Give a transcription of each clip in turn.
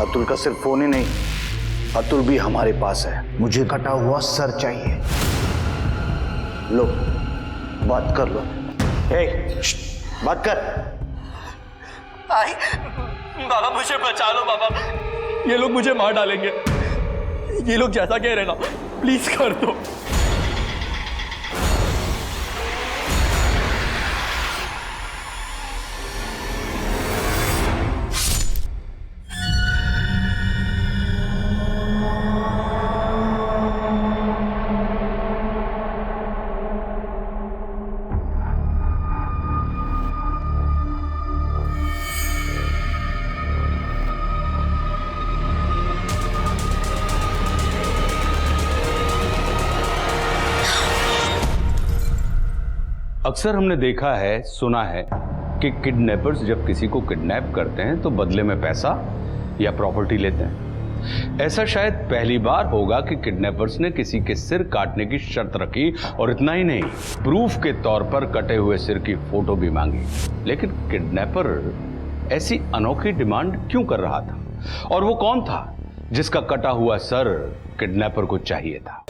अतुल का सिर्फ फोन ही नहीं, अतुल भी हमारे पास है। मुझे कटा हुआ सर चाहिए। लो, बात कर लो। बात कर। भाई बाबा मुझे बचा लो बाबा, ये लोग मुझे मार डालेंगे। ये लोग जैसा कह रहे ना, प्लीज कर दो। अक्सर हमने देखा है, सुना है कि किडनैपर्स जब किसी को किडनैप करते हैं तो बदले में पैसा या प्रॉपर्टी लेते हैं। ऐसा शायद पहली बार होगा कि किडनैपर्स ने किसी के सिर काटने की शर्त रखी, और इतना ही नहीं, प्रूफ के तौर पर कटे हुए सिर की फोटो भी मांगी। लेकिन किडनैपर ऐसी अनोखी डिमांड क्यों कर रहा था, और वो कौन था जिसका कटा हुआ सर किडनैपर को चाहिए था?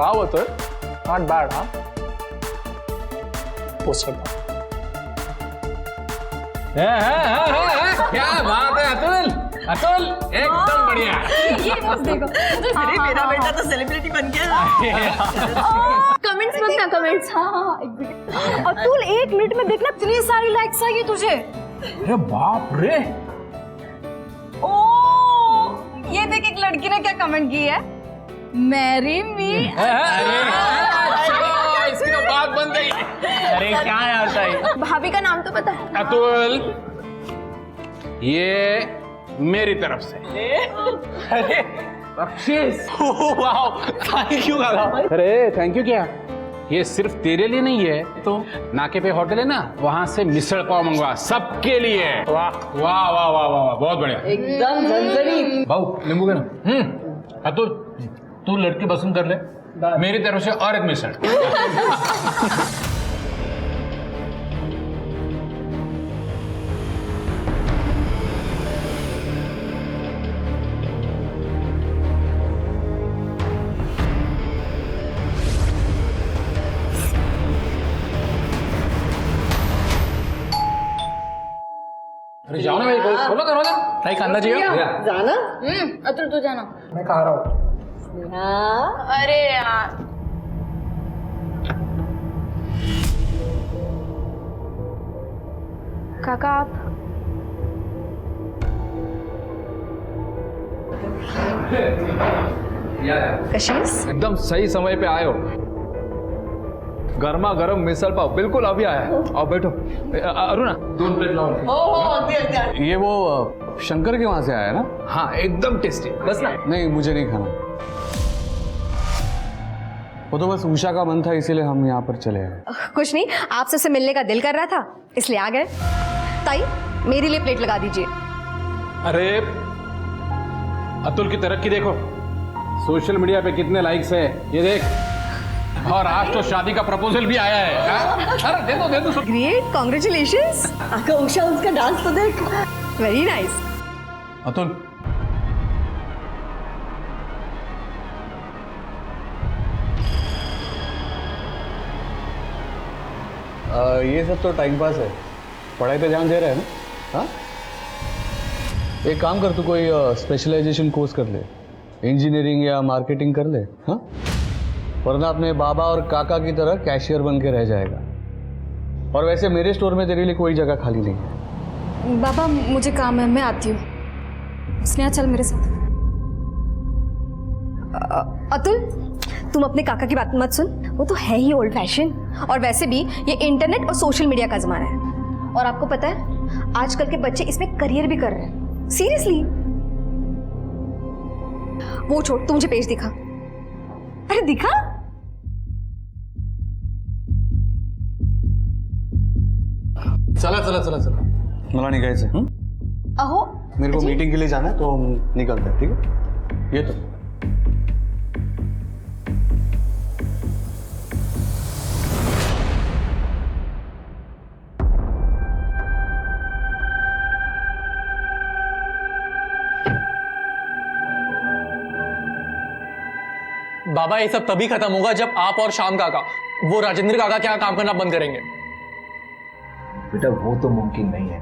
Wow, Atul. Not bad, huh? Poster था। क्या बात है अतुल, अतुल एकदम बढ़िया। ये बस देखो। अरे मेरा बेटा तो सेलिब्रिटी बन गया। कमेंट्स मत ना, कमेंट्स। हाँ, एक मिनट। अतुल 1 मिनट में देखना कितनी सारी लाइक्स आई है तुझे। अरे बाप रे, ओ, ये देख एक लड़की ने क्या कमेंट की है, मैरी मी। इसकी तो बात बन गई। अरे क्या यार सही। भाभी का नाम तो पता है? अतुल, ये मेरी तरफ से अरे बख्शीश। वाओ, थैंक यू दादा। अरे थैंक यू क्या, ये सिर्फ तेरे लिए नहीं है, तो नाके पे होटल है ना, वहां से मिसल पाव मंगवा, सबके लिए। वाह वाह वाह वाह वाह, बहुत बढ़िया, एकदम झंझरी। भाऊ नींबू के ना। अतुल तू लड़की पसंद कर ले, मेरी तरफ से और एक मिसल। अरे जाओ ना भाई, खोलो दरवाजा। भाई खाना चाहिए? जाना? अतुल तू जाना। मैं खा रहा हूँ। हाँ। अरे यार, काका आप कशिश? एकदम सही समय पे आए हो। गर्मा गर्म मिसल पाव बिल्कुल अभी आया है। आओ बैठो। अरुणा 2 प्लेट लाओ। ये वो शंकर के वहां से आया ना? हाँ एकदम टेस्टी। बस ना। नहीं, मुझे नहीं खाना। वो तो बस उषा का मन था, इसीलिए हम यहाँ पर चले आए। कुछ नहीं, आप सबसे मिलने का दिल कर रहा था, इसलिए आ गए। ताई, मेरे लिए प्लेट लगा दीजिए। अरे अतुल की तरक्की देखो, सोशल मीडिया पे कितने लाइक्स है, ये देख। और आज तो शादी का प्रपोजल भी आया है। अरे दे दो। Great, congratulations. उषा उसका डांस तो देख। Very nice. अतुल, ये सब तो टाइम पास है, पढ़ाई पे ध्यान दे रहे हैं ना? हाँ, एक काम कर, तू कोई स्पेशलाइजेशन कोर्स कर ले, इंजीनियरिंग या मार्केटिंग कर ले। हाँ, वरना अपने बाबा और काका की तरह कैशियर बन के रह जाएगा। और वैसे मेरे स्टोर में तेरे लिए कोई जगह खाली नहीं है। बाबा मुझे काम है, मैं आती हूँ। स्नेहा चल मेरे साथ। अतुल, तुम अपने काका की बात मत सुन, वो तो है ही ओल्ड फैशन। और वैसे भी ये इंटरनेट और सोशल मीडिया का जमाना है, और आपको पता है आजकल के बच्चे इसमें करियर भी कर रहे हैं। सीरियसली। वो छोड़, तू मुझे पेज दिखा। अरे दिखा। चला चला चला चला. मला निघायचंय. अहो मेरे को मीटिंग के लिए जाना है तो हम निकलते हैं. ठीक है ये तो बाबा ये सब तभी खत्म होगा जब आप और श्याम काका वो राजेंद्र काका के यहाँ काम करना बंद करेंगे. बेटा वो तो मुमकिन नहीं है.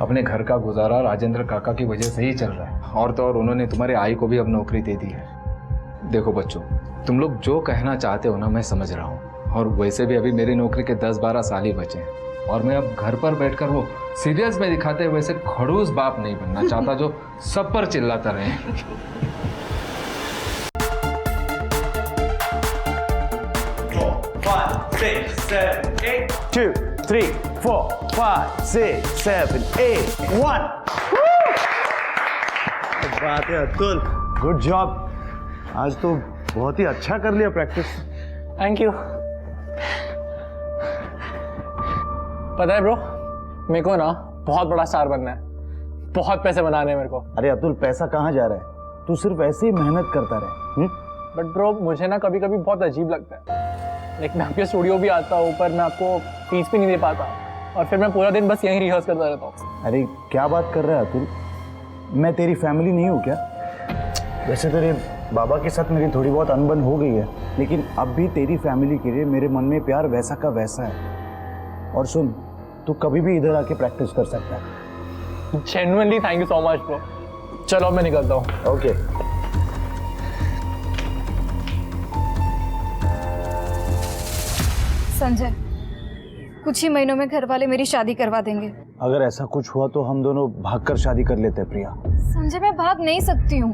अपने घर का गुजारा राजेंद्र काका की वजह से ही चल रहा है. और तो और उन्होंने तुम्हारे आई को भी अब नौकरी दे दी है. देखो बच्चों, तुम लोग जो कहना चाहते हो ना मैं समझ रहा हूँ. और वैसे भी अभी मेरी नौकरी के 10-12 साल ही बचे हैं. और मैं अब घर पर बैठकर वो सीरियल्स में दिखाते हुए वैसे खड़ूस बाप नहीं बनना चाहता जो सब पर चिल्लाता रहे. 2, 3, 4, 5, 6, 7, 8, 1. बात है अतुल, गुड जॉब. आज तो बहुत ही अच्छा कर लिया प्रैक्टिस. Thank you. पता है ब्रो, मेरे को ना बहुत बड़ा स्टार बनना है. बहुत पैसे बनाने हैं मेरे को. अरे अतुल, पैसा कहाँ जा रहा है? तू सिर्फ ऐसे ही मेहनत करता रहे. बट ब्रो मुझे ना कभी कभी बहुत अजीब लगता है. लाइक मैं आपके स्टूडियो भी आता हूँ पर मैं आपको फीस भी नहीं दे पाता और फिर मैं पूरा दिन बस यहीं रिहर्स करता रहता हूँ. अरे क्या बात कर रहा है अतुल? मैं तेरी फैमिली नहीं हूँ क्या? वैसे तेरे बाबा के साथ मेरी थोड़ी बहुत अनबन हो गई है, लेकिन अब भी तेरी फैमिली के लिए मेरे मन में प्यार वैसा का वैसा है. और सुन, तू कभी भी इधर आके प्रैक्टिस कर सकता है. Genuinely thank you so much bro. चलो मैं निकलता हूँ. ओके. संजय, कुछ ही महीनों में घर वाले मेरी शादी करवा देंगे. अगर ऐसा कुछ हुआ तो हम दोनों भागकर शादी कर लेते हैं प्रिया. संजय मैं भाग नहीं सकती हूँ.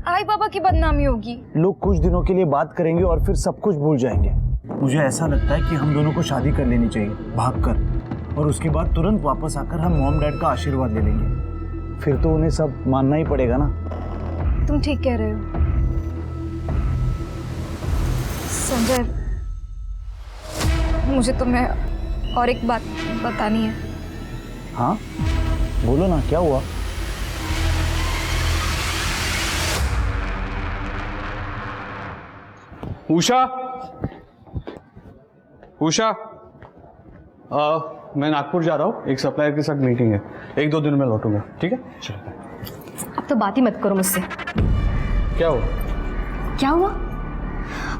आई बाबा की बदनामी होगी. लोग कुछ दिनों के लिए बात करेंगे और फिर सब कुछ भूल जाएंगे. मुझे ऐसा लगता है कि हम दोनों को शादी कर लेनी चाहिए भागकर, और उसके बाद तुरंत वापस आकर हम मॉम डैड का आशीर्वाद ले लेंगे. फिर तो उन्हें सब मानना ही पड़ेगा ना. तुम ठीक कह रहे हो संजय. मुझे तुम्हें और एक बात बतानी है. हाँ बोलो ना, क्या हुआ? उषा, उषा, मैं नागपुर जा रहा हूँ. एक सप्लायर के साथ मीटिंग है. 1-2 दिन में लौटूंगा. ठीक है? चलो. अब तो बात ही मत करो मुझसे. क्या हुआ? क्या हुआ?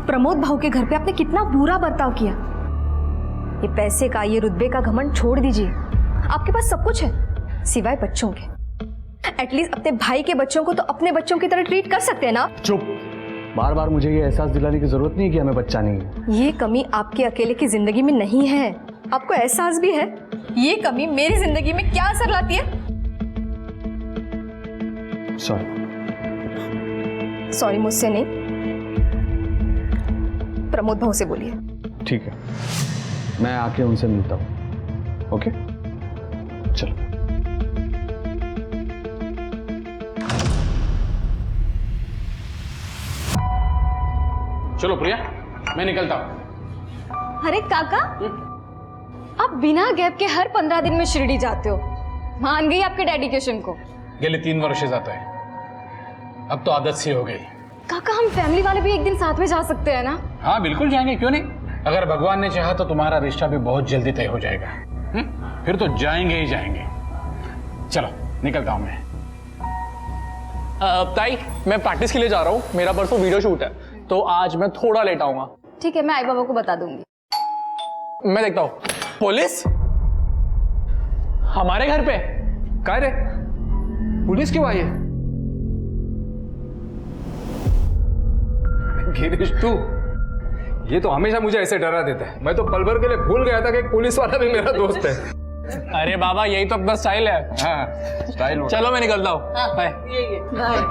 प्रमोद भाऊ के घर पे आपने कितना बुरा बर्ताव किया. ये पैसे का, ये रुतबे का घमंड छोड़ दीजिए. आपके पास सब कुछ है सिवाय बच्चों के. एटलीस्ट अपने भाई के बच्चों को तो अपने बच्चों की तरह ट्रीट कर सकते हैं ना. चुप. बार बार मुझे ये एहसास दिलाने की जरूरत नहीं है कि हमें बच्चा नहीं है. ये कमी आपके अकेले की जिंदगी में नहीं है, आपको एहसास भी है. ये कमी मेरी जिंदगी में क्या असर लाती है? सॉरी मुझसे नहीं, प्रमोद भाऊ से बोलिए. ठीक है, मैं आके उनसे मिलता हूँ. ओके चलो. चलो प्रिया, मैं निकलता हूँ. अरे काका, आप बिना गैप के हर 15 दिन में शिरडी जाते हो. मान गई आपके डेडिकेशन को. गेले 3 वर्ष जाता है, अब तो आदत सी हो गई. काका हम फैमिली वाले भी एक दिन साथ में जा सकते हैं ना? हाँ बिल्कुल जाएंगे, क्यों नहीं. अगर भगवान ने चाहा तो तुम्हारा रिश्ता भी बहुत जल्दी तय हो जाएगा. फिर तो जाएंगे ही जाएंगे. चलो निकलता हूँ मैं. ताई मैं प्रैक्टिस के लिए जा रहा हूँ. मेरा परसों वीडियो शूट है तो आज मैं थोड़ा लेट आऊंगा. ठीक है, मैं आई बाबा को बता दूंगी. मैं देखता हूँ. पुलिस हमारे घर पे? काय रे, पुलिस क्यों आई है? गिरीश तू, ये तो हमेशा मुझे ऐसे डरा देता है. मैं तो पल भर के लिए भूल गया था कि एक पुलिस वाला भी मेरा दोस्त है. अरे बाबा यही तो अपना स्टाइल है. हाँ स्टाइल. चलो मैं निकलता हूँ. बाय.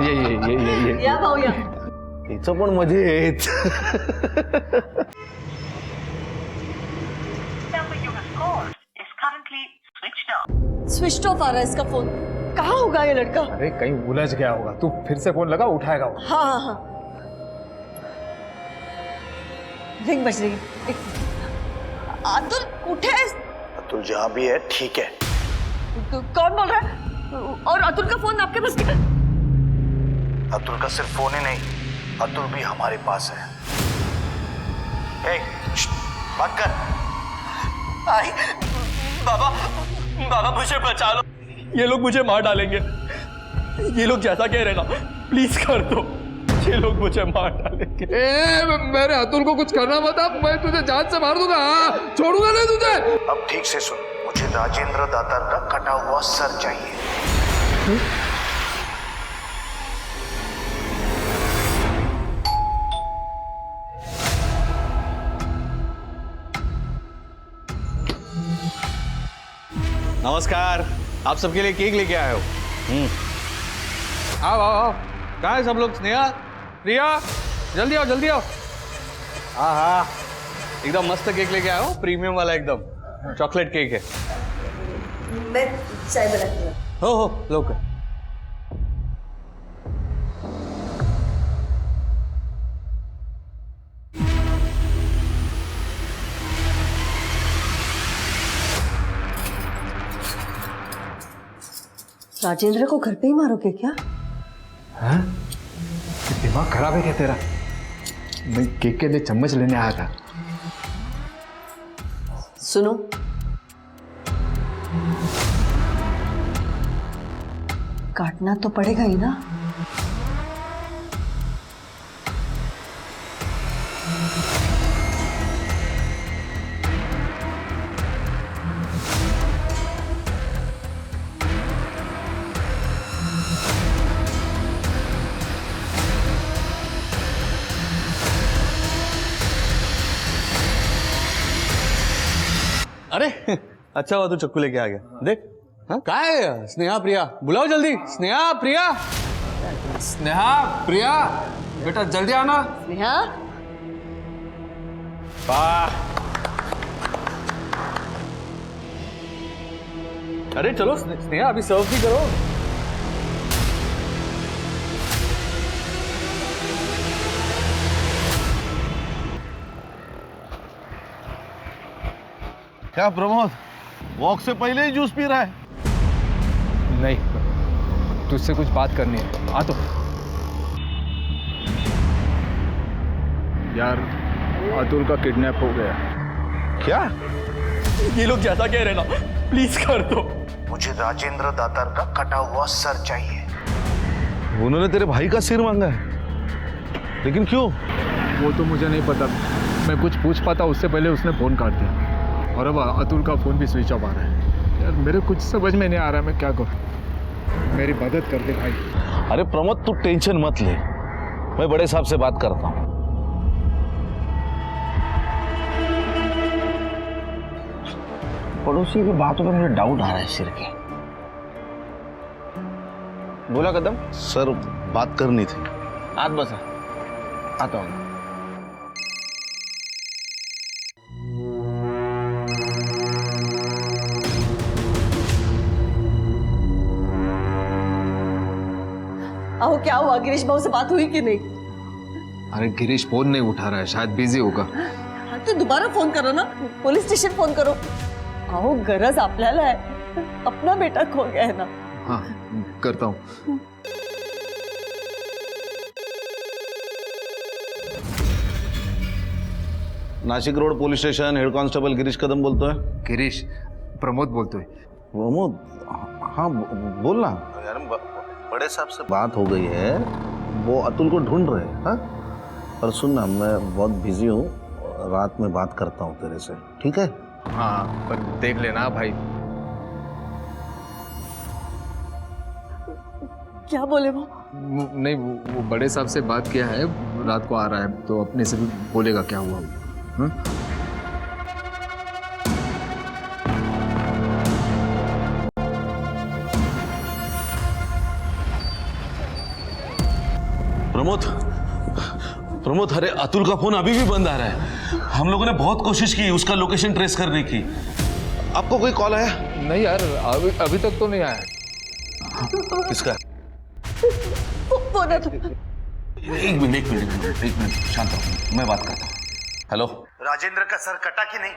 ये हिचं पण मजेत. स्विच ऑफ आ रहा है इसका फोन. कहाँ होगा ये लड़का? अरे कहीं उलझ गया होगा. तू फिर से फोन लगा, उठाएगा वो. हाँ हाँ हाँ, रिंग बज रही है. अतुल उठे. अतुल जहाँ भी है ठीक है। कौन बोल रहा है? और अतुल का फोन आपके पास क्या? अतुल का सिर्फ फोन ही नहीं, अतुल भी हमारे पास है। बात कर। आई बाबा मुझे बचा लो, ये लोग मुझे मार डालेंगे। ये लोग जैसा कह रहे ना, प्लीज कर दो, ये लोग मुझे मार डालेंगे। मेरे अतुल को कुछ करना मत, अब मैं तुझे जान से मार दूंगा, छोड़ूंगा नहीं तुझे। अब ठीक से सुन, मुझे राजेंद्र दातार का कटा हुआ सर चाहिए। नमस्कार, आप सबके लिए केक लेके आए हो। आओ आओ आओ, कहाँ है सब लोग? स्नेहा, प्रिया, जल्दी आओ जल्दी आओ। हाँ हाँ, एकदम मस्त केक लेके आया हो, प्रीमियम वाला एकदम चॉकलेट केक है। मैं चाय बनाती हूँ। हो लोग। राजेंद्र को घर पे ही मारोगे क्या? हाँ? दिमाग खराब है क्या तेरा? मैं केक के लिए चम्मच लेने आया था। सुनो, काटना तो पड़ेगा ही ना। अरे अच्छा हुआ तू चक्कू लेके आ गया। देख, हाँ कहाँ है स्नेहा प्रिया? बुलाओ जल्दी, स्नेहा प्रिया। स्नेहा, प्रिया, बेटा जल्दी आना। स्नेहा, वाह, अरे चलो स्नेहा, अभी सर्व भी करो। क्या प्रमोद, वॉक से पहले ही जूस पी रहा है? नहीं, तुझसे कुछ बात करनी है, आ तो। यार, अतुल का किडनैप हो गया। क्या? ये लोग जैसा कह रहे ना, प्लीज कर दो। मुझे राजेंद्र दातार का कटा हुआ सर चाहिए। उन्होंने तेरे भाई का सिर मांगा है, लेकिन क्यों? वो तो मुझे नहीं पता, मैं कुछ पूछ पाता उससे पहले उसने फोन काट दिया, और अब अतुल का फोन भी स्विच ऑफ आ रहा है। यार मेरे कुछ समझ में नहीं आ रहा, मैं क्या करूं? मेरी मदद कर दे भाई। अरे प्रमोद, तू टेंशन मत ले, मैं बड़े साहब से बात करता हूँ। पड़ोसी की बातों पे मुझे डाउट आ रहा है सिर के। बोला कदम? सर, बात करनी थी। आज बस आता हूँ। आओ, क्या हुआ? गिरीश भाऊ से बात हुई कि नहीं? अरे गिरीश फोन नहीं उठा रहा है, शायद बिजी होगा। हाँ, तो दोबारा फोन करो ना, पुलिस स्टेशन फोन करो। आओ, गरज आपल्याला है, अपना बेटा खो गया है ना। हाँ, करता हूँ। Nashik road police station, head constable Girish Kadam बोलतो है। गिरीश, प्रमोद बोलतोय। प्रमोद, हाँ बोल ना यार, बड़े साहब से बात हो गई है, वो अतुल को ढूंढ रहे हैं। हाँ, और सुन ना, मैं बहुत बिजी हूँ, रात में बात करता हूँ तेरे से, ठीक है? हाँ, पर देख लेना भाई। क्या बोले वो? नहीं, वो बड़े साहब से बात किया है, रात को आ रहा है, तो अपने से भी बोलेगा क्या हुआ। हाँ? प्रमोद, अरे अतुल का फोन अभी भी बंद आ रहा है। हम लोगों ने बहुत कोशिश की उसका लोकेशन ट्रेस करने की। आपको कोई कॉल आया? नहीं यार, अभी तक तो नहीं आया। किसका? वो ना तो। एक मिनट, शांत रहो, मैं बात करता हूँ। हेलो, राजेंद्र का सर कटा कि नहीं?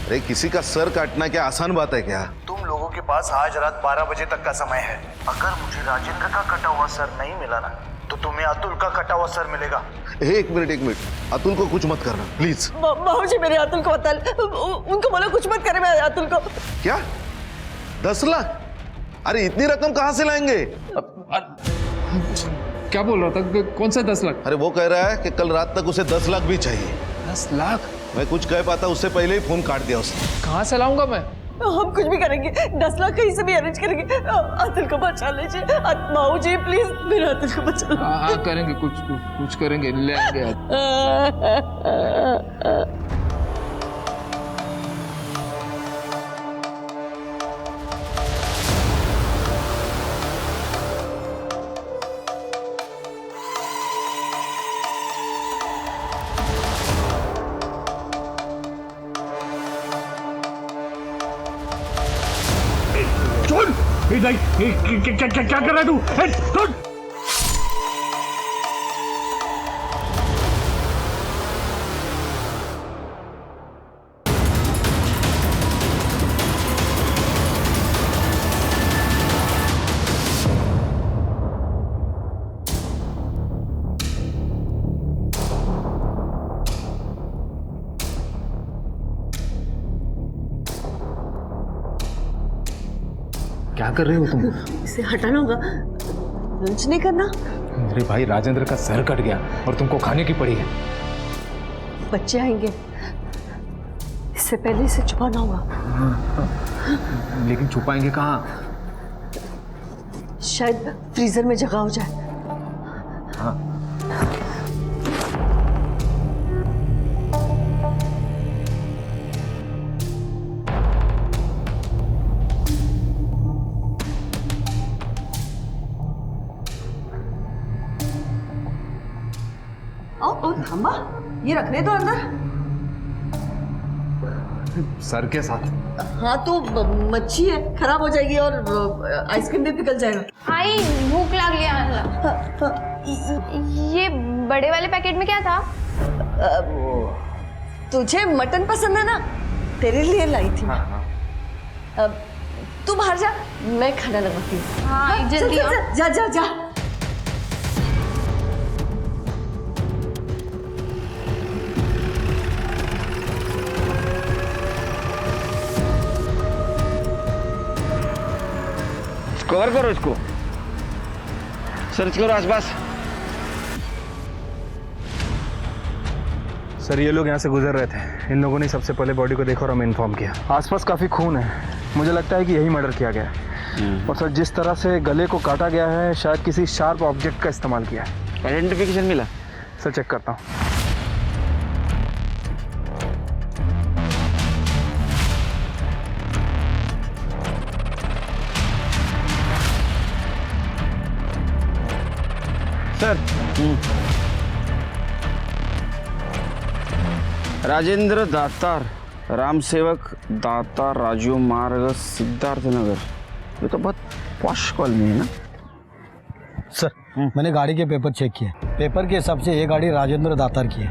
अरे किसी का सर काटना क्या आसान बात है क्या? तुम लोगों के पास आज रात 12 बजे तक का समय है। अगर मुझे राजेंद्र का कटा हुआ सर नहीं मिला ना, तो तुम्हें अतुल का कटा हुआ सर मिलेगा। एक मिनट, अतुल को कुछ मत करना प्लीज। बाबू जी मेरे अतुल को बता, उनको बोलो कुछ मत करे मेरे अतुल को। क्या 10 लाख? अरे इतनी रकम कहाँ से लाएंगे? क्या बोल रहा था? कौन सा 10 लाख? अरे वो कह रहा है कि कल रात तक उसे 10 लाख भी चाहिए। 10 लाख? मैं कुछ कह पाता उससे पहले ही फोन काट दिया उसने। कहाँ से लाऊंगा मैं? हम कुछ भी करेंगे, 10 लाख कहीं से भी अरेंज करेंगे। अतुल को बचा लीजिए बाबू जी, प्लीज मेरे अतुल को बचा लो। हाँ करेंगे, कुछ करेंगे, ले आएंगे। क्या कर रहा है तू? सुन! क्या कर रहे हो तुम? इसे हटाना होगा, लंच नहीं करना। मेरे भाई राजेंद्र का सर कट गया और तुमको खाने की पड़ी है। बच्चे आएंगे, इससे पहले इसे छुपाना होगा। लेकिन छुपाएंगे कहाँ? शायद फ्रीजर में जगह हो जाए। हाँ। ओ थामा, ये रखने दो अंदर। सर के साथ? हाँ तो मच्छी है, खराब हो जाएगी और आइसक्रीम भी पिघल जाएगा। आई भूख लग गया। ये बड़े वाले पैकेट में क्या था? तुझे मटन पसंद है ना, तेरे लिए लाई थी। तू बाहर जा, मैं खाना लगाती हूँ। हाँ जल्दी आओ। जा जा जा। कवर करो इसको, सर्च करो आसपास। सर ये लोग यहाँ से गुजर रहे थे, इन लोगों ने सबसे पहले बॉडी को देखा और हमें इन्फॉर्म किया। आसपास काफ़ी खून है, मुझे लगता है कि यही मर्डर किया गया है। और सर जिस तरह से गले को काटा गया है, शायद किसी शार्प ऑब्जेक्ट का इस्तेमाल किया है। आइडेंटिफिकेशन मिला? सर चेक करता हूँ। सर राजेंद्र दातार, राम सेवक दातार, राजू मार्ग, सिद्धार्थ नगर। ये तो बहुत पॉश कॉलोनी है ना? सर मैंने गाड़ी के पेपर चेक किए, पेपर के हिसाब से ये गाड़ी राजेंद्र दातार की है।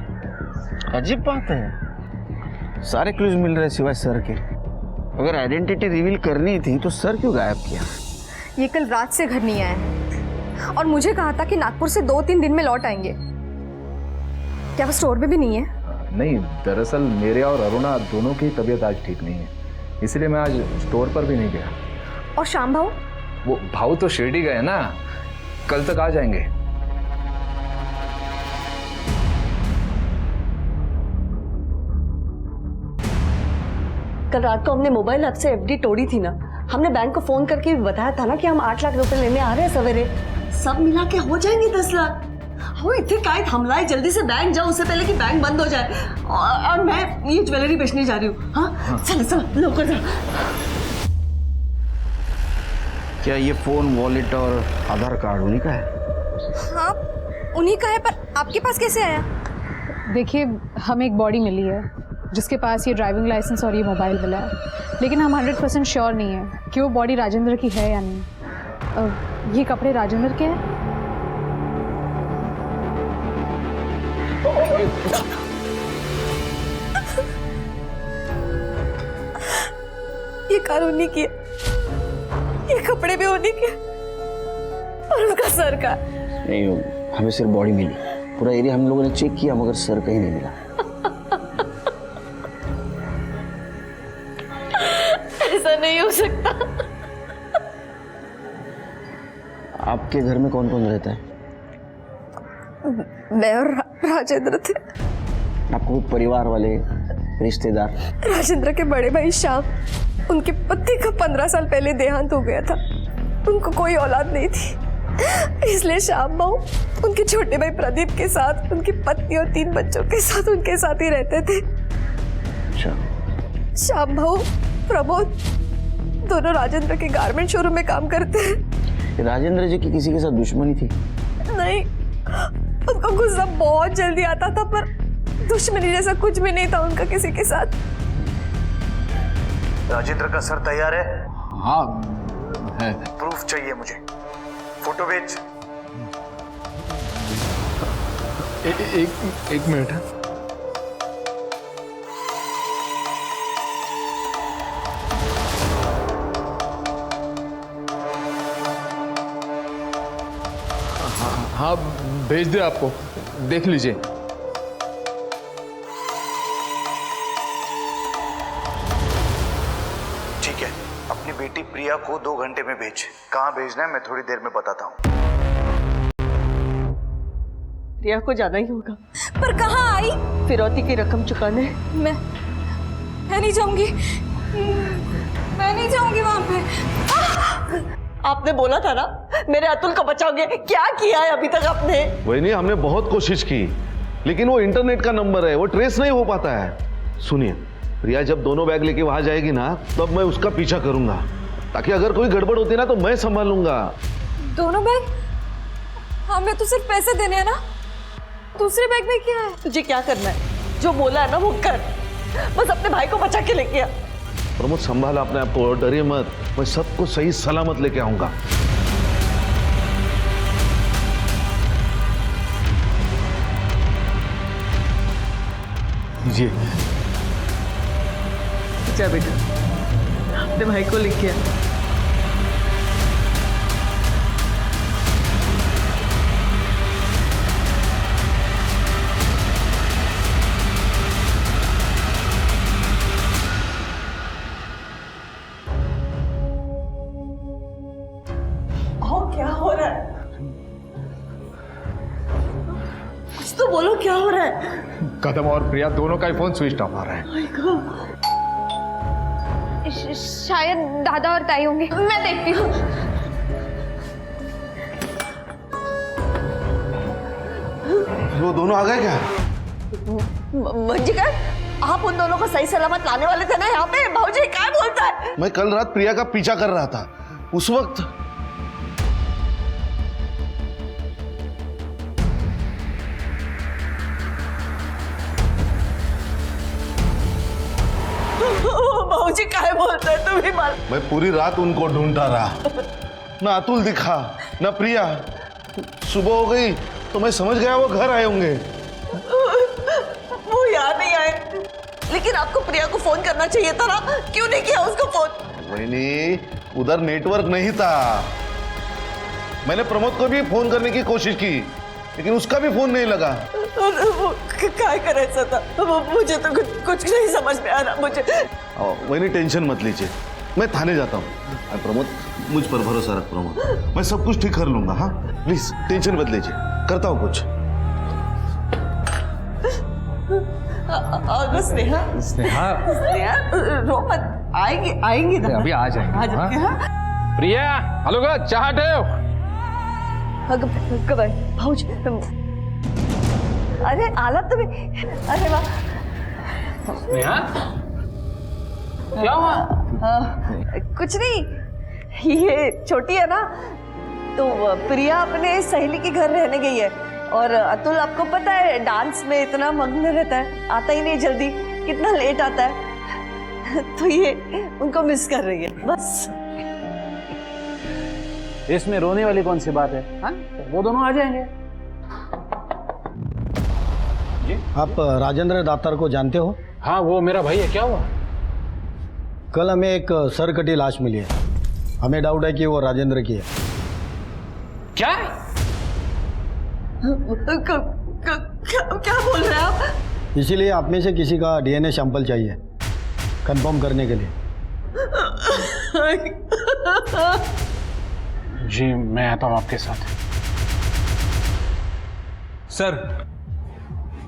अजीब बात है, सारे क्लूज मिल रहे सिवाय सर के। अगर आइडेंटिटी रिवील करनी थी तो सर क्यों गायब किया? ये कल रात से घर नहीं आया और मुझे कहा था कि नागपुर से 2-3 दिन में लौट आएंगे। क्या वो स्टोर में भी नहीं है? नहीं, दरअसल मेरे और अरुणा दोनों की तबीयत आज ठीक नहीं है, इसलिए मैं आज स्टोर पर भी नहीं गया। और श्याम भाऊ? वो भाऊ तो शिरडी गए ना, कल तक आ जाएंगे। कल रात को हमने मोबाइल ऐप से एफडी तोड़ी थी ना, हमने बैंक को फोन करके बताया था ना कि हम 8 लाख रुपए लेने आ रहे हैं सवेरे। सब मिला के हो जाएंगे 10 लाख। वो इतने कायद हमला है, जल्दी से बैंक जाओ उससे पहले कि बैंक बंद हो जाए। और मैं ये ज्वेलरी बेचने जा रही हूँ। हाँ चलो चलो लोग जा। क्या ये फोन, वॉलेट और आधार कार्ड उन्हीं का है? हाँ उन्हीं का है, पर आपके पास कैसे आया? देखिए हमें एक बॉडी मिली है जिसके पास ये ड्राइविंग लाइसेंस और ये मोबाइल मिला है, लेकिन हम 100% श्योर नहीं है कि वो बॉडी राजेंद्र की है या नहीं। ये कपड़े राजेंद्र के हैं? ये कार उन्हीं की है, ये कपड़े भी उन्हीं के, और उसका सर का। नहीं, हमें सिर्फ बॉडी मिली, पूरा एरिया हम लोगों ने चेक किया मगर सर कहीं नहीं मिला। ऐसा नहीं हो सकता। आपके घर में कौन कौन रहता है? मैं और राजेंद्र थे। आपको परिवार वाले, रिश्तेदार? राजेंद्र के बड़े भाई श्याम, उनके पति का 15 साल पहले देहांत हो गया था। उनको कोई औलाद नहीं थी, इसलिए श्याम बाबू उनके छोटे भाई प्रदीप के साथ, उनकी पत्नी और 3 बच्चों के साथ उनके साथ ही रहते थे। अच्छा। श्याम भाऊ, प्रमोद दोनों राजेंद्र के गारमेंट शोरूम में काम करते हैं। राजेंद्र जी की किसी के साथ दुश्मनी थी? नहीं, उनको गुस्सा बहुत जल्दी आता था, पर दुश्मनी जैसा कुछ भी नहीं था उनका किसी के साथ। राजेंद्र का सर तैयार है? हाँ है। प्रूफ चाहिए मुझे, फोटो भेज। एक मिनट है। हाँ भेज दे, आपको देख लीजिए। ठीक है, अपनी बेटी प्रिया को 2 घंटे में भेज। कहाँ भेजना है मैं थोड़ी देर में बताता हूँ। प्रिया को जाना ही होगा। पर कहाँ आई? फिरौती की रकम चुकाने। मैं नहीं जाऊंगी, मैं नहीं जाऊंगी वहां पे। आपने बोला था ना मेरे अतुल को बचाओगे, क्या किया है अभी तक आपने? वही नहीं, हमने बहुत कोशिश की, लेकिन वो इंटरनेट का नंबर है, वो ट्रेस नहीं हो पाता है। सुनिए, प्रिया जब दोनों बैग लेके वहां जाएगी ना, तब मैं उसका पीछा करूंगा, ताकि अगर कोई गड़बड़ होती ना तो मैं संभालूंगा। दोनों बैग? हमें तो सिर्फ पैसे देने हैं ना, दूसरे बैग में क्या है? तुझे क्या करना है, जो बोला है ना वो कर, बस अपने भाई को बचा के लेके आ। प्रमोद संभाल अपने आप को, डरिए मत, मैं सबको सही सलामत लेके आऊंगा। जी जा बेटा, अपने भाई को लेके आ। क्या हो रहा है? कुछ तो बोलो, क्या हो रहा है? कदम और प्रिया दोनों का ही फोन स्विच ऑफ आ रहा है। शायद दादा और ताई होंगे, मैं देखती हूँ। वो दोनों आ गए क्या? मंजिकर, आप उन दोनों को सही सलामत लाने वाले थे ना यहाँ पे? भाऊजी क्या बोलता है? मैं कल रात प्रिया का पीछा कर रहा था, उस वक्त भाऊजी क्या बोलता है, तुम ही मार। मैं पूरी रात उनको ढूंढता रहा, ना अतुल दिखा ना प्रिया। सुबह हो गई तो मैं समझ गया वो घर आए होंगे। वो यहाँ नहीं आए, लेकिन आपको प्रिया को फोन करना चाहिए था ना, क्यों नहीं किया उसको फोन? वही नहीं, उधर नेटवर्क नहीं था। मैंने प्रमोद को भी फोन करने की कोशिश की, लेकिन उसका भी फोन नहीं लगा। क्या करे था? मुझे तो कुछ नहीं समझ में आ रहा मुझे। वही नहीं, टेंशन मत लीजिए, मैं थाने जाता हूँ। प्रमोद, मुझ पर भरोसा रख प्रमोद, मैं सब कुछ ठीक कर लूंगा। हाँ प्लीज टेंशन मत लीजिए, करता हूँ कुछ। स्नेहा रो मत, आएंगे ना, अभी आ जाएंगे। आ जाएंगे। हाँ? प्रिया, हेलो गा, चाह हटे हो? भाऊजी, अरे आला तुम्हें, अरे वाह। स्नेहा, क्या हुआ? कुछ नहीं, ये छोटी है ना, तो प्रिया अपने सहेली के घर रहने गई है, और अतुल आपको पता है डांस में इतना मग्न रहता है, आता ही नहीं जल्दी, कितना लेट आता है, तो ये उनको मिस कर रही है बस। इसमें रोने वाली कौन सी बात है? हाँ, वो दोनों आ जाएंगे। आप राजेंद्र दातार को जानते हो? हाँ, वो मेरा भाई है। क्या हुआ? कल हमें एक सर कटी लाश मिली है, हमें डाउट है कि वो राजेंद्र की है। क्या? क्या बोल रहे हैं आप? इसीलिए आप में से किसी का डीएनए सैंपल चाहिए कंफर्म करने के लिए। जी मैं आता हूँ आपके साथ।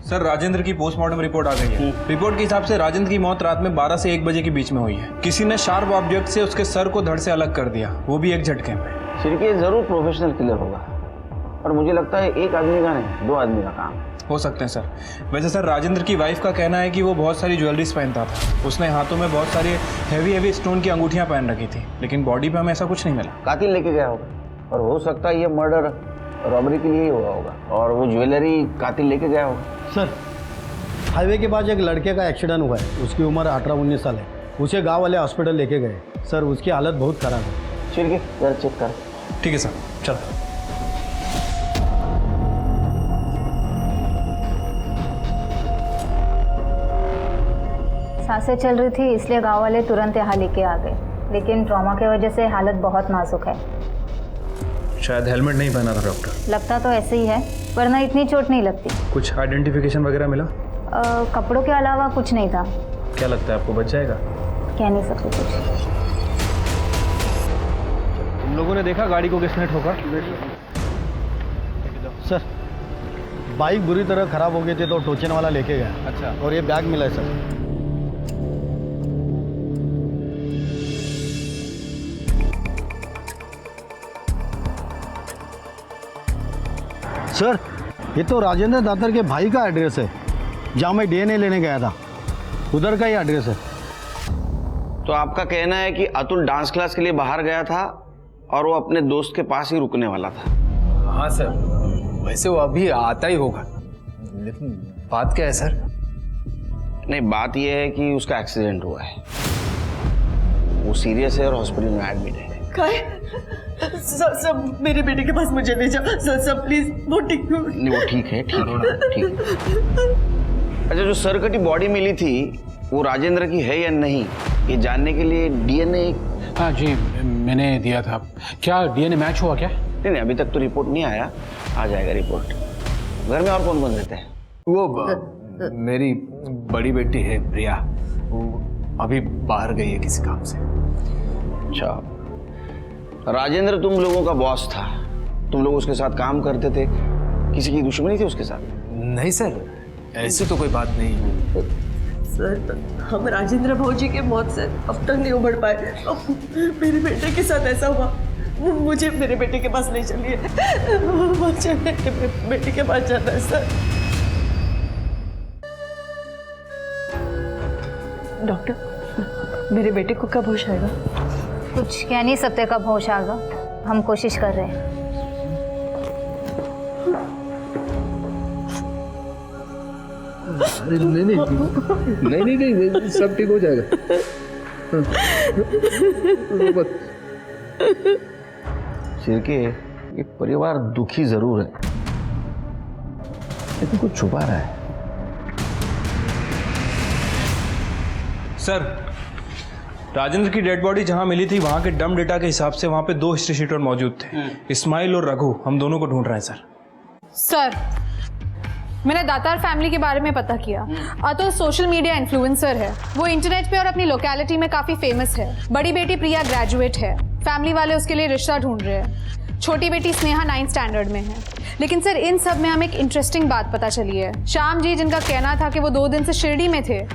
सर राजेंद्र की पोस्टमार्टम रिपोर्ट आ गई है। रिपोर्ट के हिसाब से राजेंद्र की मौत रात में 12 से 1 बजे के बीच में हुई है। किसी ने शार्प ऑब्जेक्ट से उसके सर को धड़ से अलग कर दिया, वो भी एक झटके में। सिर्फ ये जरूर प्रोफेशनल किलर होगा, और मुझे लगता है एक आदमी का नहीं 2 आदमी का काम हो सकते हैं सर। वैसे सर राजेंद्र की वाइफ का कहना है कि वो बहुत सारी ज्वेलरीज पहनता था, उसने हाथों में बहुत सारी हैवी स्टोन की अंगूठियां पहन रखी थी, लेकिन बॉडी पे हमें ऐसा कुछ नहीं मिला। कातिल लेके गया होगा, और हो सकता है ये मर्डर रॉबरी के लिए ही हुआ होगा, और वो ज्वेलरी कातिल लेके गया होगा। सर हाईवे के पास एक लड़के का एक्सीडेंट हुआ है, उसकी उम्र 18-19 साल है। उसे गांव वाले हॉस्पिटल लेके गए सर, उसकी हालत बहुत खराब है। ठीक है जरा चेक कर। ठीक है सर, चलो। सांसें चल रही थी, इसलिए गांव वाले तुरंत यहाँ लेके आ गए, लेकिन ट्रॉमा की वजह से हालत बहुत नाजुक है। शायद हेलमेट नहीं पहना था डॉक्टर। लगता तो ऐसे ही है, वरना इतनी चोट नहीं लगती। कुछ आइडेंटिफिकेशन वगैरह मिला? कपड़ों के अलावा कुछ नहीं था। क्या लगता है आपको बच जाएगा? कह नहीं सकते कुछ। तुम लोगों ने देखा गाड़ी को किसने ठोका? सर बाइक बुरी तरह खराब हो गई थी तो टोचन वाला लेके गया। अच्छा। और ये बैग मिला है सर। सर ये तो राजेंद्र दातर के भाई का एड्रेस है, जहाँ मैं डीएनए लेने गया था, उधर का ही एड्रेस है। तो आपका कहना है कि अतुल डांस क्लास के लिए बाहर गया था और वो अपने दोस्त के पास ही रुकने वाला था? हाँ सर, वैसे वो अभी आता ही होगा, लेकिन बात क्या है सर? नहीं, बात यह है कि उसका एक्सीडेंट हुआ है, वो सीरियस है और हॉस्पिटल में एडमिट है। सब मेरे बेटे के पास मुझे ले जाओ सर, प्लीज। वो ठीक नहीं, वो ठीक है, ठीक है, ठीक है। अच्छा, जो सर कटी बॉडी मिली थी वो राजेंद्र की है या नहीं, ये जानने के लिए डीएनए। हाँ जी मैंने दिया था। क्या डीएनए मैच हुआ क्या? नहीं, अभी तक तो रिपोर्ट नहीं आया, आ जाएगा रिपोर्ट। घर में और कौन कौन रहते हैं? वो मेरी बड़ी बेटी है प्रिया, वो अभी बाहर गई है किसी काम से। अच्छा, राजेंद्र तुम लोगों का बॉस था, तुम लोग उसके साथ काम करते थे, किसी की दुश्मनी थी उसके साथ? नहीं सर, ऐसी तो कोई बात नहीं। सर हम राजेंद्र भौजी के मौत से अब तक नहीं उभर पाए। अब मेरे बेटे के साथ ऐसा हुआ, मुझे मेरे बेटे के पास ले चलिए, मुझे मेरे बेटे के पास जाना है सर। डॉक्टर मेरे बेटे को कब होश आएगा? कुछ कह नहीं सकते कब होश आएगा, हम कोशिश कर रहे हैं। नहीं, सब ठीक हो जाएगा। सिरके, ये परिवार दुखी जरूर है, लेकिन कुछ छुपा रहा है। सर राजेंद्र की डेड बॉडी जहां मिली थी वहां के डम डेटा के हिसाब से वहां पे 2 हिस्ट्री शीटर मौजूद थे, इस्माइल और रघु। हम दोनों को ढूंढ रहे हैं सर मैंने दातार फैमिली के बारे में पता किया। अतुल सोशल मीडिया इन्फ्लुएंसर है, वो इंटरनेट पे और अपनी लोकेलिटी में काफ़ी फेमस है। बड़ी बेटी प्रिया ग्रेजुएट है, फैमिली वाले उसके लिए रिश्ता ढूंढ रहे हैं। छोटी बेटी स्नेहा 9th स्टैंडर्ड में है। लेकिन सर इन सब में हमें एक इंटरेस्टिंग बात पता चली है। श्याम जी जिनका कहना था कि वो 2 दिन से शिरडी में थे,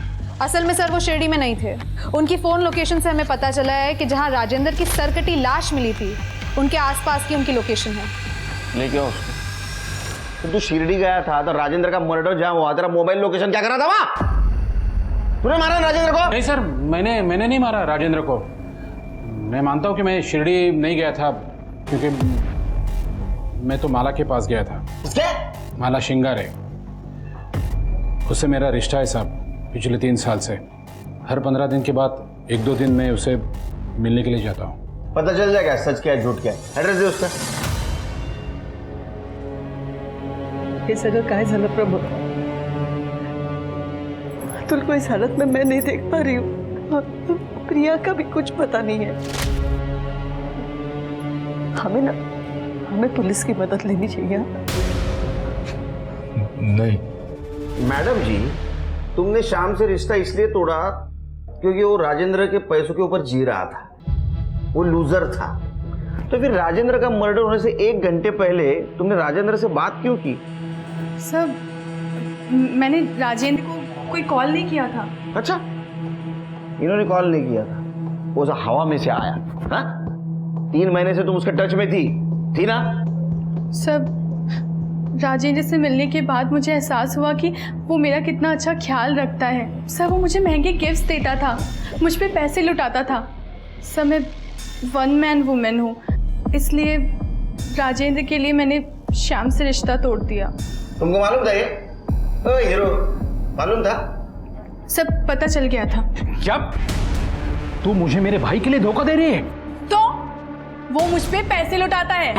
असल में सर वो शिरडी में नहीं थे। उनकी फ़ोन लोकेशन से हमें पता चला है कि जहाँ राजेंद्र की सरकटी लाश मिली थी उनके आसपास की उनकी लोकेशन है। ले क्या उसको? तो तू शिरडी गया था तो राजेंद्र का मर्डर जहां हुआ, तेरा मोबाइल लोकेशन क्या कर रहा था वहां? तूने मारा राजेंद्र को? नहीं सर, मैंने नहीं मारा राजेंद्र को। मैं मानता हूं कि मैं शिरडी नहीं गया था, क्योंकि मैं तो माला के पास गया था। माला शिंगारे, उससे मेरा रिश्ता है साहब पिछले 3 साल से। हर 15 दिन के बाद 1-2 दिन में उसे मिलने के लिए जाता हूँ। पता चल जाएगा सच क्या है झूठ क्या है। एड्रेस दे उसका। हे सगळं काय झालं प्रभू? अतुल को इस हालत में मैं नहीं देख पा रही हूँ। प्रिया का भी कुछ पता नहीं है। हमें पुलिस की मदद लेनी चाहिए। नहीं मैडम जी, तुमने श्याम से रिश्ता इसलिए तोड़ा क्योंकि वो राजेंद्र के पैसों के ऊपर जी रहा था, वो लूजर था। तो फिर राजेंद्र का मर्डर होने से 1 घंटे पहले तुमने राजेंद्र से बात क्यों की? सर मैंने राजेंद्र को कोई कॉल नहीं किया था। अच्छा, इन्होंने कॉल नहीं किया था, वो सब हवा में से आया। हाँ, 3 महीने से तुम उसके टच में थी ना? सर राजेंद्र से मिलने के बाद मुझे एहसास हुआ कि वो मेरा कितना अच्छा ख्याल रखता है। सर वो मुझे महंगे गिफ्ट्स देता था, मुझ पे पैसे लुटाता था। सर मैं 1 मैन वुमेन हूँ, इसलिए राजेंद्र के लिए मैंने श्याम से रिश्ता तोड़ दिया। तुमको मालूम था ये? ओए हीरो, मालूम था? सब पता चल गया था। क्या तू मुझे मेरे भाई के लिए धोखा दे रही है? तो वो मुझ पे पैसे लुटाता है।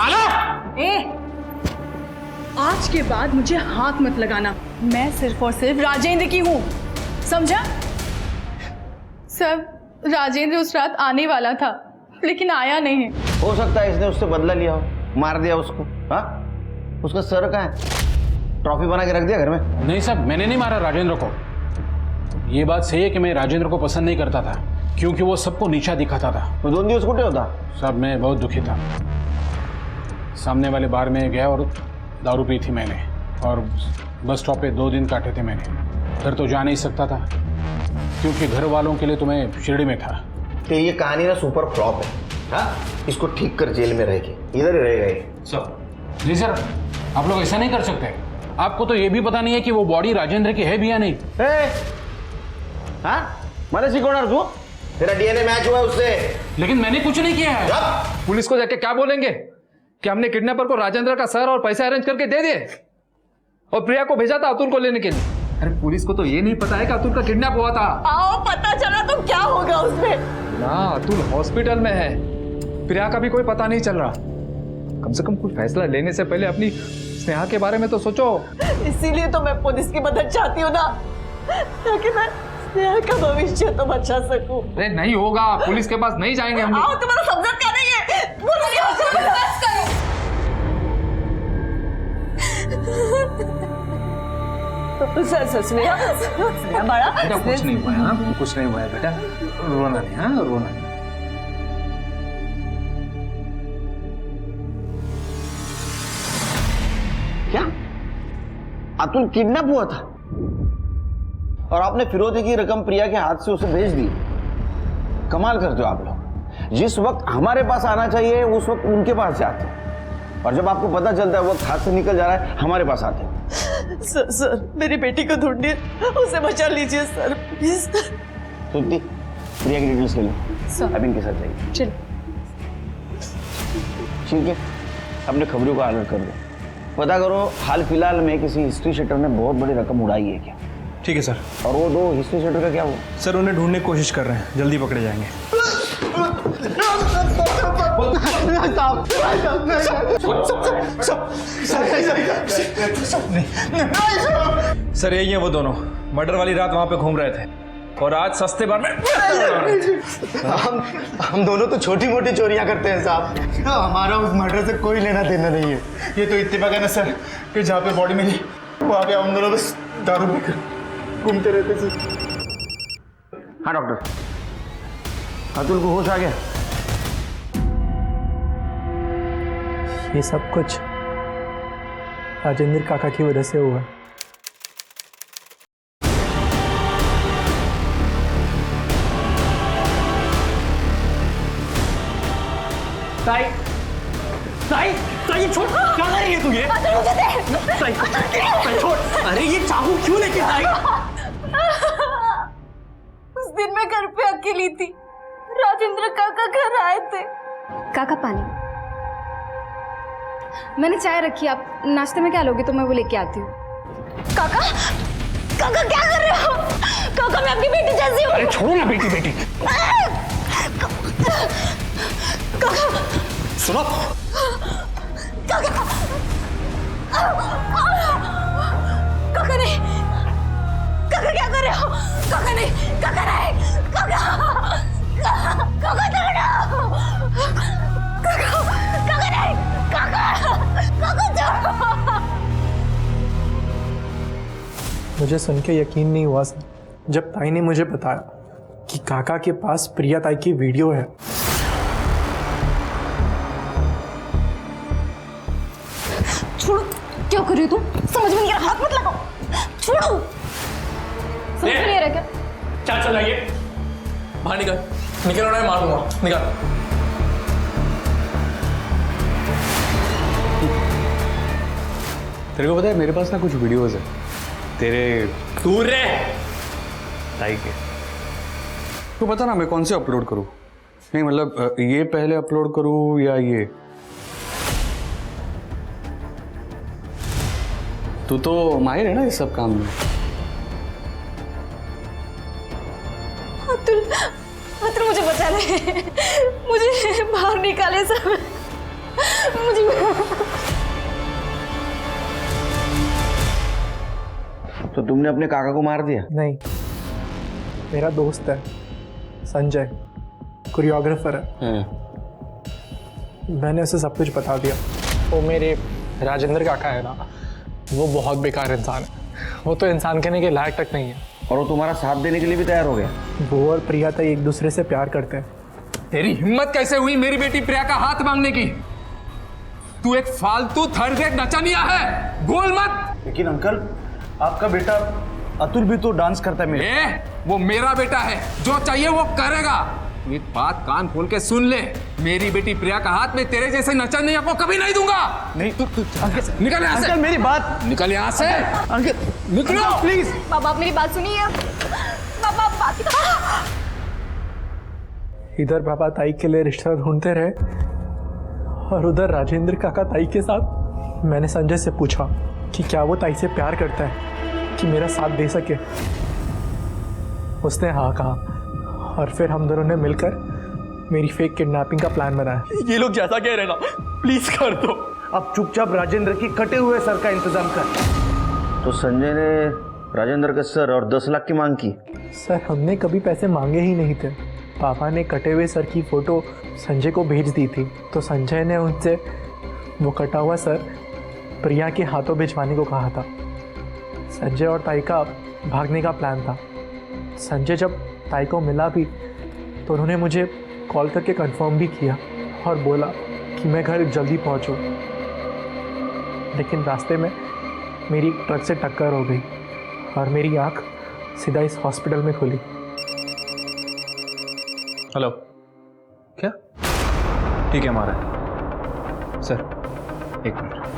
आज के बाद मुझे हाथ मत लगाना, मैं सिर्फ और सिर्फ राजेंद्र की हूँ, समझा? सब राजेंद्र उस रात आने वाला था लेकिन आया नहीं। हो सकता है इसने उससे बदला लिया हो, मार दिया उसको। हाँ, उसका सर कहाँ है? ट्रॉफी बना के रख दिया घर में? नहीं साहब, मैंने नहीं मारा राजेंद्र को। ये बात सही है कि मैं राजेंद्र को पसंद नहीं करता था क्योंकि वो सबको नीचा दिखाता था। तो 2 दिवस कुटे होता? साहब मैं बहुत दुखी था। सामने वाले बार में गया और दारू पी थी मैंने, और बस स्टॉप पे 2 दिन काटे थे मैंने। घर तो जा नहीं सकता था क्योंकि घर वालों के लिए तो मैं शिरडी में था। तो ये कहानी ना सुपर फ्लॉप है। हाँ, इसको ठीक कर जेल में रहेगी, इधर ही रहेगा ये। सर जी सर, आप लोग ऐसा नहीं कर सकते। आपको तो ये भी पता नहीं है कि वो बॉडी राजेंद्र की है भी या नहीं। हाँ, मैंने सिकोड़ा तू, तेरा डीएनए मैच हुआ है उससे। लेकिन मैंने कुछ नहीं किया है। पुलिस को जाके क्या बोलेंगे कि हमने किडनैपर को राजेंद्र का सर और पैसे अरेंज करके दे दिए और प्रिया को भेजा था अतुल को लेने के लिए। अरे पुलिस को तो ये नहीं पता है कि अतुल का किडनैप हुआ था। आओ पता चला तो क्या होगा उसमें? ना, अतुल हॉस्पिटल में है, प्रिया का भी कोई पता नहीं चल रहा। कम से कम कोई फैसला लेने से पहले अपनी स्नेहा के बारे में तो सोचो। इसीलिए तो मैं पुलिस की मदद चाहती हूँ ना, ताकि मैं स्नेहा का भविष्य तो बचा सकूं। अरे नहीं होगा, पुलिस के पास नहीं जाएंगे हम। आओ, तुम्हारा समझा क्या नहीं है? बस करो। स्नेहा बड़ा बेटा कुछ नहीं हुआ। हाँ, कुछ नहीं हुआ बेटा, रोना नहीं। हाँ, रोना नहीं। क्या अतुल किडनैप हुआ था और आपने फिरौती की रकम प्रिया के हाथ से उसे भेज दी? कमाल करते हो आप लोग। जिस वक्त हमारे पास आना चाहिए उस वक्त उनके पास जाते हैं, और जब आपको पता चलता है वक्त हाथ से निकल जा रहा है हमारे पास आते हैं। सर मेरी बेटी को ढूंढिए, उसे बचा लीजिए सर प्लीज। श्रुति, प्रिया की डिटेल्स ले लो, अब इनके साथ जाइए। चल ठीक है, अपने खबरों को अलर्ट कर दो, पता करो हाल फिलहाल में किसी हिस्ट्री सेटर ने बहुत बड़ी रकम उड़ाई है क्या। ठीक है सर। और वो 2 हिस्ट्री सेटर का क्या हुआ? सर उन्हें ढूंढने की कोशिश कर रहे हैं, जल्दी पकड़े जाएंगे। सर यही है वो दोनों, मर्डर वाली रात वहां पे घूम रहे थे और आज सस्ते बार में हम दोनों तो छोटी मोटी चोरियां करते हैं साहब, हमारा उस मर्डर से कोई लेना देना नहीं है। ये तो इत्तेफाक है ना सर कि जहाँ पे बॉडी मिली वहाँ पे हम दोनों बस दारू पीकर घूमते रहते सर। हाँ डॉक्टर, अतुल को होश आ गया? ये सब कुछ राजेंद्र काका की वजह से हुआ। साई, साई, साई छोड़, क्या कर रही है तू ये? साई, साई छोड़, अरे ये चाकू क्यों लेके आई? उस दिन मैं घर पे अकेली थी, राजेंद्र काका घर आए थे। काका पानी, मैंने चाय रखी, आप नाश्ते में क्या लोगे तो मैं वो लेके आती हूँ। काका, काका क्या कर रहे हो? काका मैं अपनी बेटी जैसी हूँ। अरे छोड़ो ना बेटी बेटी। काका सुनो, काका, काका नहीं, काका क्या कर रहे हो? काका नहीं, काका नहीं, काका, मुझे सुन के यकीन नहीं हुआ सर, जब ताई ने मुझे बताया कि काका के पास प्रिया ताई की वीडियो है। छोड़ो, क्या कर रही हो तुम? समझ में नहीं आ रहा, हाथ मत लगाओ, छोड़ो। समझ में नहीं आ रहा क्या? क्या चल रहा है ये? बाहर निकल, निकल रहा है, मार दूंगा, निकल। तेरे को पता है मेरे पास ना कुछ वीडियोस है तेरे दूर रहे। ताई के। तो पता ना मैं कौन से अपलोड करूं? नहीं मतलब ये पहले अपलोड करूं या ये? तू तो माहिर है ना इस सब काम में। अतुल, अतुल मुझे बचा ले, मुझे बाहर निकाले सब, मुझे। तो तुमने अपने काका को मार दिया? नहीं, मेरा दोस्त है संजय, कोरियोग्राफर है। मैंने उसे सब कुछ बता दिया। वो मेरे राजेंद्र काका है ना, वो बहुत बेकार इंसान है। वो तो इंसान कहने के लायक तक नहीं है। और वो तुम्हारा साथ देने के लिए भी तैयार हो गया? वो और प्रिया ताई एक दूसरे से प्यार करते हैं। तेरी हिम्मत कैसे हुई मेरी बेटी प्रिया का हाथ मांगने की? तू एक फालतू थर्ड ग्रेड नचनिया है, बोल मत। लेकिन अंकल, आपका बेटा अतुल भी तो डांस करता है। मेरे वो मेरा बेटा है, जो चाहिए वो करेगा। एक बात कान खोल के सुन ले, मेरी बेटी प्रिया का हाथ में तेरे जैसे नचनिया को कभी नहीं दूंगा। नहीं तू अंकल, निकल यहाँ से। अंकल मेरी बात, निकल यहाँ से। अंकल निकलो प्लीज। बाबा, आप मेरी बात सुनिए। बाबा, बात इधर पापा ताई के लिए रिश्ता ढूंढते रहे और उधर राजेंद्र काका ताई के साथ। मैंने संजय से पूछा कि क्या वो ताई से प्यार करता है कि मेरा साथ दे सके। उसने हाँ कहा और फिर हम दोनों ने मिलकर मेरी फेक किडनैपिंग का प्लान बनाया। ये लोग जैसा कह रहे ना, प्लीज कर दो। अब चुपचाप राजेंद्र की कटे हुए सर का इंतजाम कर। तो संजय ने राजेंद्र का सर और 10 लाख की मांग की? सर, हमने कभी पैसे मांगे ही नहीं थे। पापा ने कटे हुए सर की फोटो संजय को भेज दी थी, तो संजय ने उनसे वो कटा हुआ सर प्रिया के हाथों भिजवाने को कहा था। संजय और ताई का भागने का प्लान था। संजय जब ताई को मिला भी तो उन्होंने मुझे कॉल करके कंफर्म भी किया और बोला कि मैं घर जल्दी पहुंचूं। लेकिन रास्ते में मेरी ट्रक से टक्कर हो गई और मेरी आंख सीधा इस हॉस्पिटल में खुली। हेलो, क्या? ठीक है, हमारा सर। एक मिनट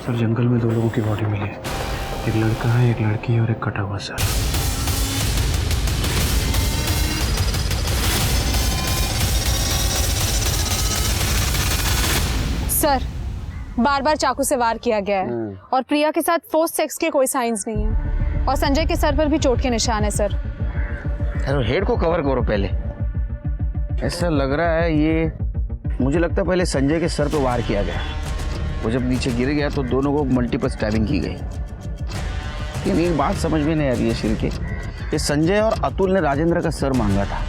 सर, जंगल में 2 लोगों की बॉडी मिली है। एक लड़का है, एक लड़की है और एक कटा हुआ सर। सर, बार बार चाकू से वार किया गया है और प्रिया के साथ फोर्स सेक्स के कोई साइंस नहीं है और संजय के सर पर भी चोट के निशान है सर। अरे हेड को कवर करो पहले। ऐसा लग रहा है ये, मुझे लगता है पहले संजय के सर पे वार किया गया। वो जब नीचे गिर गया तो दोनों को मल्टीपल स्टैबिंग की गई। लेकिन एक बात समझ में नहीं आ रही है शिर के, ये संजय और अतुल ने राजेंद्र का सर मांगा था,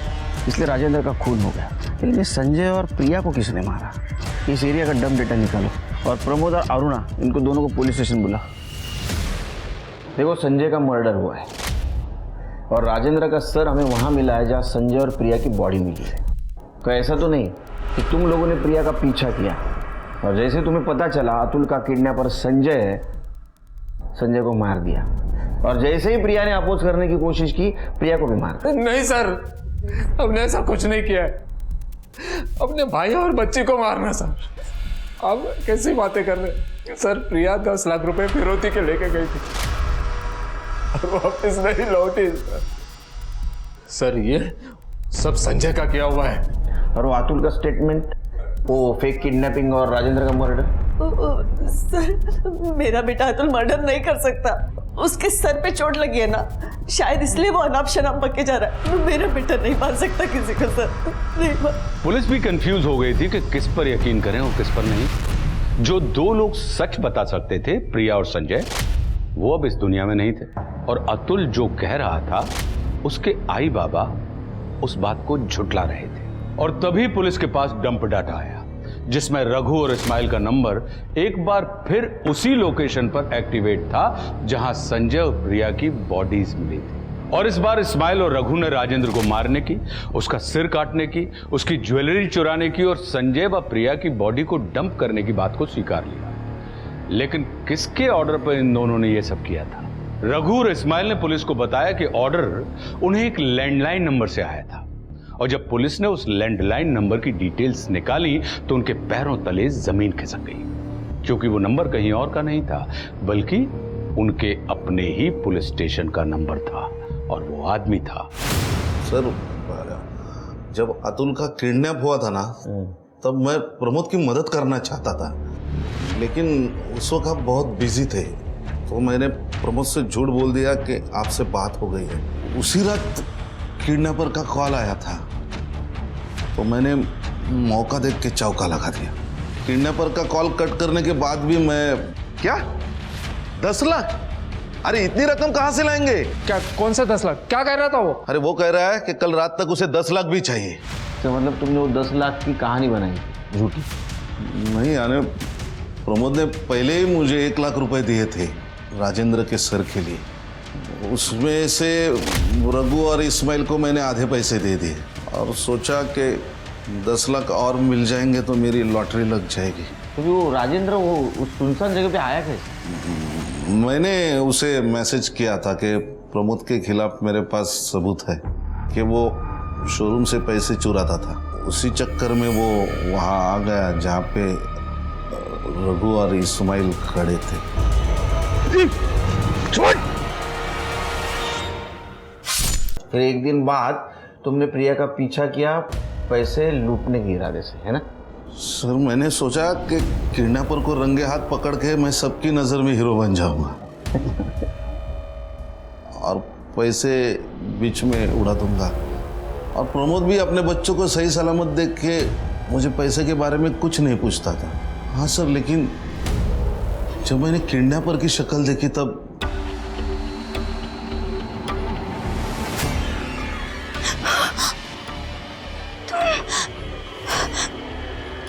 इसलिए राजेंद्र का खून हो गया। लेकिन ये संजय और प्रिया को किसने मारा? इस एरिया का डम डेटा निकालो और प्रमोद और अरुणा, इनको दोनों को पुलिस स्टेशन बुला। देखो, संजय का मर्डर हुआ है और राजेंद्र का सर हमें वहाँ मिला है जहाँ संजय और प्रिया की बॉडी मिली है। तो ऐसा तो नहीं कि तुम लोगों ने प्रिया का पीछा किया और जैसे तुम्हें पता चला अतुल का किडनैपर संजय है, संजय को मार दिया और जैसे ही प्रिया ने अपोज करने की कोशिश की, प्रिया को भी मार दिया। नहीं सर, हमने ऐसा कुछ नहीं किया है। अपने भाई और बच्ची को मारना सर। आप कैसी बातें कर रहे हैं सर? प्रिया 10 लाख रुपए फिरौती के लेके गई थी और वापस नहीं लौटी सर। ये सब संजय का किया हुआ है। और वो अतुल का स्टेटमेंट, वो फेक किडनैपिंग और राजेंद्र का मर्डर? सर, मेरा बेटा अतुल मर्डर नहीं कर सकता। उसके सर पे चोट लगी है ना, शायद इसलिए वो अनाप शनाप बके जा रहा है। मेरा बेटा नहीं मार सकता किसी का सर, नहीं मार। पुलिस भी कंफ्यूज हो गई थी कि किस पर यकीन करें और किस पर नहीं। जो 2 लोग सच बता सकते थे, प्रिया और संजय, वो अब इस दुनिया में नहीं थे और अतुल जो कह रहा था उसके आई बाबा उस बात को झुठला रहे थे। और तभी पुलिस के पास डंप डाटा आया जिसमें रघु और इस्माइल का नंबर एक बार फिर उसी लोकेशन पर एक्टिवेट था जहां संजय और प्रिया की बॉडीज मिली थी। और इस बार इस्माइल और रघु ने राजेंद्र को मारने की, उसका सिर काटने की, उसकी ज्वेलरी चुराने की और संजय व प्रिया की बॉडी को डंप करने की बात को स्वीकार लिया। लेकिन किसके ऑर्डर पर इन दोनों ने यह सब किया था? रघु और इस्माइल ने पुलिस को बताया कि ऑर्डर उन्हें एक लैंडलाइन नंबर से आया था। और जब पुलिस ने उस लैंडलाइन नंबर की डिटेल्स निकाली तो उनके पैरों तले जमीन खिसक गई, क्योंकि वो नंबर कहीं और का नहीं था बल्कि उनके अपने ही पुलिस स्टेशन का नंबर था और वो आदमी था। सर, जब अतुल का किडनैप हुआ था ना, तब मैं प्रमोद की मदद करना चाहता था, लेकिन उस वक्त आप बहुत बिजी थे, तो मैंने प्रमोद से झूठ बोल दिया कि आपसे बात हो गई है। उसी रात किडनैपर का कॉल आया था, तो मैंने मौका देख के चौका लगा दिया। किडनैपर का कॉल कट करने के बाद भी मैं क्या 10 लाख? अरे इतनी रकम कहां से लाएंगे? क्या? कौन सा 10 लाख? क्या कह रहा था वो? अरे वो कह रहा है कि कल रात तक उसे 10 लाख भी चाहिए। तो मतलब तुमने वो 10 लाख की कहानी बनाई झूठी? नहीं यानी प्रमोद ने पहले ही मुझे 1 लाख रुपए दिए थे राजेंद्र के सर के लिए। उसमें से रघु और इस्माइल को मैंने आधे पैसे दे दिए और सोचा कि 10 लाख और मिल जाएंगे तो मेरी लॉटरी लग जाएगी। तो वो राजेंद्र वो उस सुनसान जगह पे आया कैसे? मैंने उसे मैसेज किया था कि प्रमोद के खिलाफ मेरे पास सबूत है कि वो शोरूम से पैसे चुराता था। उसी चक्कर में वो वहाँ आ गया जहाँ पे रघु और इस्माइल खड़े थे। फिर एक दिन बाद तुमने प्रिया का पीछा किया पैसे लूटने के इरादे से, है ना? सर, मैंने सोचा कि किडनैपर को रंगे हाथ पकड़ के मैं सबकी नज़र में हीरो बन जाऊंगा और पैसे बीच में उड़ा दूंगा। और प्रमोद भी अपने बच्चों को सही सलामत देख के मुझे पैसे के बारे में कुछ नहीं पूछता था। हाँ सर, लेकिन जब मैंने किडनैपर की शक्ल देखी तब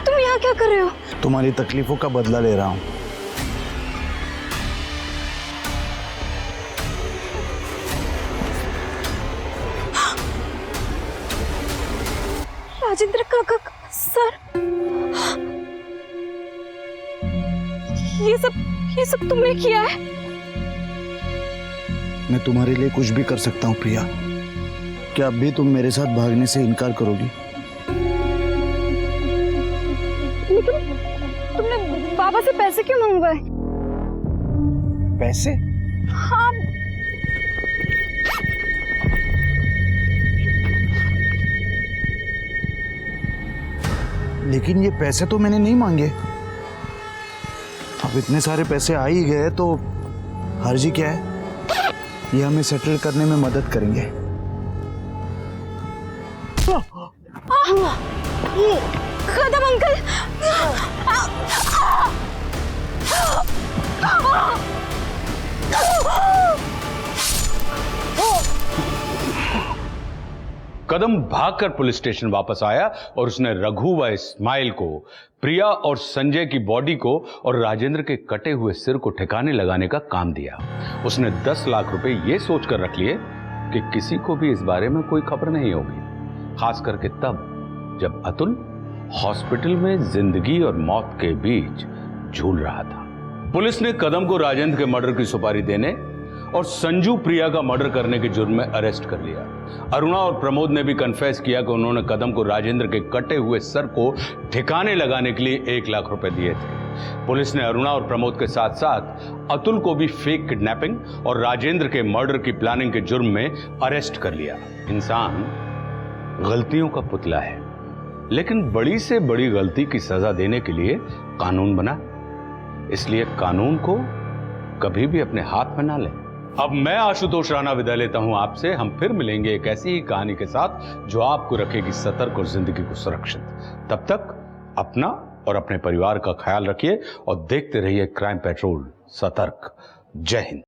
तुम यहाँ क्या कर रहे हो? तुम्हारी तकलीफों का बदला ले रहा हूँ। राजेंद्र काका सर, ये सब तुमने किया है? मैं तुम्हारे लिए कुछ भी कर सकता हूँ प्रिया। क्या अब भी तुम मेरे साथ भागने से इनकार करोगी? लेकिन तुमने बाबा से पैसे क्यों मंगवाए? पैसे? हाँ। लेकिन ये पैसे तो मैंने नहीं मांगे। अब इतने सारे पैसे आ ही गए तो हर्जी क्या है? ये हमें सेटल करने में मदद करेंगे। कदम अंकल! कदम भागकर पुलिस स्टेशन वापस आया और उसने रघु व इस्माइल को, प्रिया और संजय की बॉडी को और राजेंद्र के कटे हुए सिर को ठिकाने लगाने का काम दिया। उसने 10 लाख रुपए ये सोचकर रख लिए कि किसी को भी इस बारे में कोई खबर नहीं होगी, खास करके तब जब अतुल हॉस्पिटल में जिंदगी और मौत के बीच झूल रहा था। पुलिस ने कदम को राजेंद्र के मर्डर की सुपारी देने और संजू प्रिया का मर्डर करने के जुर्म में अरेस्ट कर लिया। अरुणा और प्रमोद ने भी कन्फेस किया कि उन्होंने कदम को राजेंद्र के कटे हुए सर को ठिकाने लगाने के लिए 1 लाख रुपए दिए थे। पुलिस ने अरुणा और प्रमोद के साथ साथ अतुल को भी फेक किडनैपिंग और राजेंद्र के मर्डर की प्लानिंग के जुर्म में अरेस्ट कर लिया। इंसान गलतियों का पुतला है, लेकिन बड़ी से बड़ी गलती की सजा देने के लिए कानून बना, इसलिए कानून को कभी भी अपने हाथ में ना लें। अब मैं आशुतोष राणा विदा लेता हूं आपसे। हम फिर मिलेंगे एक ऐसी ही कहानी के साथ जो आपको रखेगी सतर्क और जिंदगी को सुरक्षित। तब तक अपना और अपने परिवार का ख्याल रखिए और देखते रहिए क्राइम पेट्रोल सतर्क। जय हिंद।